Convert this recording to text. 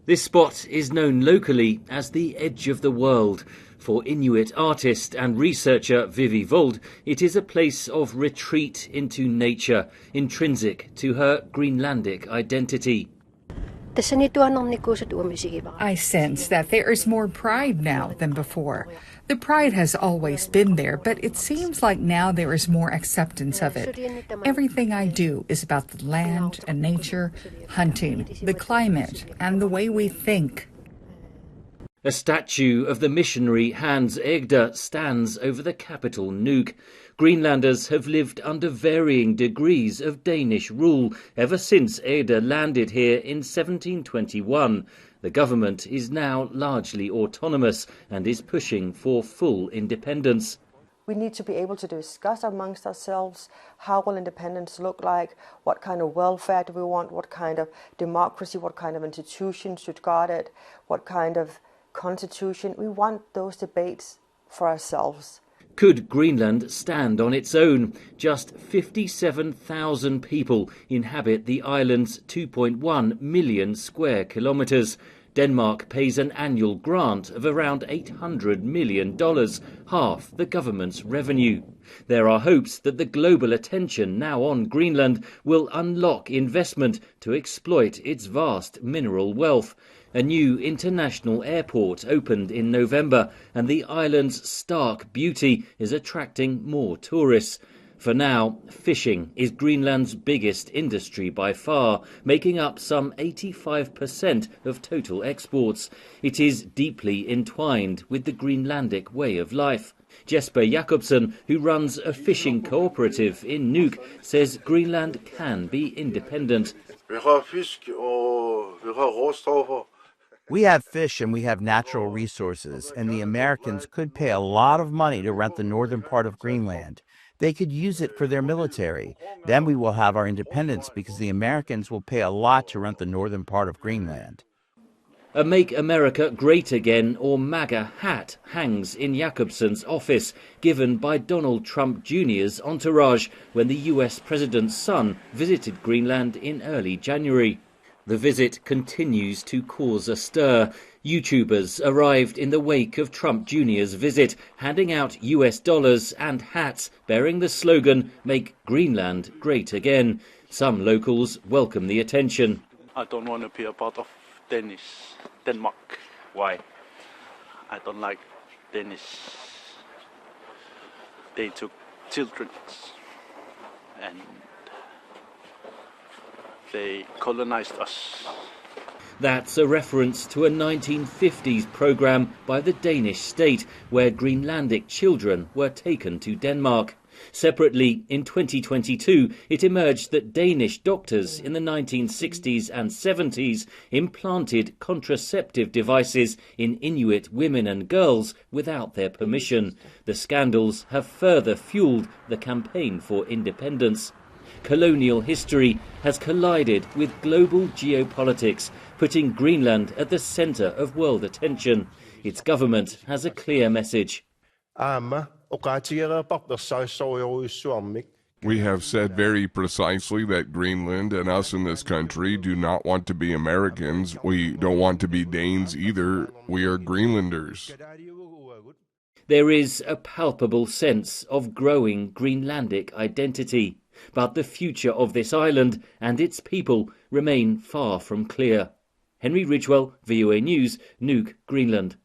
This spot is known locally as the edge of the world. For Inuit artist and researcher Vivi Vold, it is a place of retreat into nature, intrinsic to her Greenlandic identity. I sense that there is more pride now than before. The pride has always been there, but it seems like now there is more acceptance of it. Everything I do is about the land and nature, hunting, the climate, and the way we think. A statue of the missionary Hans Egede stands over the capital Nuuk. Greenlanders have lived under varying degrees of Danish rule ever since Egede landed here in 1721. The government is now largely autonomous and is pushing for full independence. We need to be able to discuss amongst ourselves how will independence look like, what kind of welfare do we want, what kind of democracy, what kind of institutions should guard it, what kind of constitution. We want those debates for ourselves. Could Greenland stand on its own? Just 57,000 people inhabit the island's 2.1 million square kilometres. Denmark pays an annual grant of around $800 million, half the government's revenue. There are hopes that the global attention now on Greenland will unlock investment to exploit its vast mineral wealth. A new international airport opened in November, and the island's stark beauty is attracting more tourists. For now, fishing is Greenland's biggest industry by far, making up some 85% of total exports. It is deeply entwined with the Greenlandic way of life. Jesper Jacobsen, who runs a fishing cooperative in Nuuk, says Greenland can be independent. We have fish and we have natural resources, and the Americans could pay a lot of money to rent the northern part of Greenland. They could use it for their military. Then we will have our independence because the Americans will pay a lot to rent the northern part of Greenland. A Make America Great Again, or MAGA, hat hangs in Jacobsen's office, given by Donald Trump Jr.'s entourage when the US president's son visited Greenland in early January. The visit continues to cause a stir. YouTubers arrived in the wake of Trump Jr.'s visit, handing out US dollars and hats bearing the slogan, "Make Greenland Great Again." Some locals welcome the attention. I don't want to be a part of Denmark. Why? I don't like Danish. They took children and they colonized us. That's a reference to a 1950s programme by the Danish state where Greenlandic children were taken to Denmark. Separately, in 2022, it emerged that Danish doctors in the 1960s and 70s implanted contraceptive devices in Inuit women and girls without their permission. The scandals have further fueled the campaign for independence. Colonial history has collided with global geopolitics, putting Greenland at the centre of world attention. Its government has a clear message. We have said very precisely that Greenland and us in this country do not want to be Americans. We don't want to be Danes either. We are Greenlanders. There is a palpable sense of growing Greenlandic identity, but the future of this island and its people remain far from clear. Henry Ridgwell, VOA News, Nuuk, Greenland.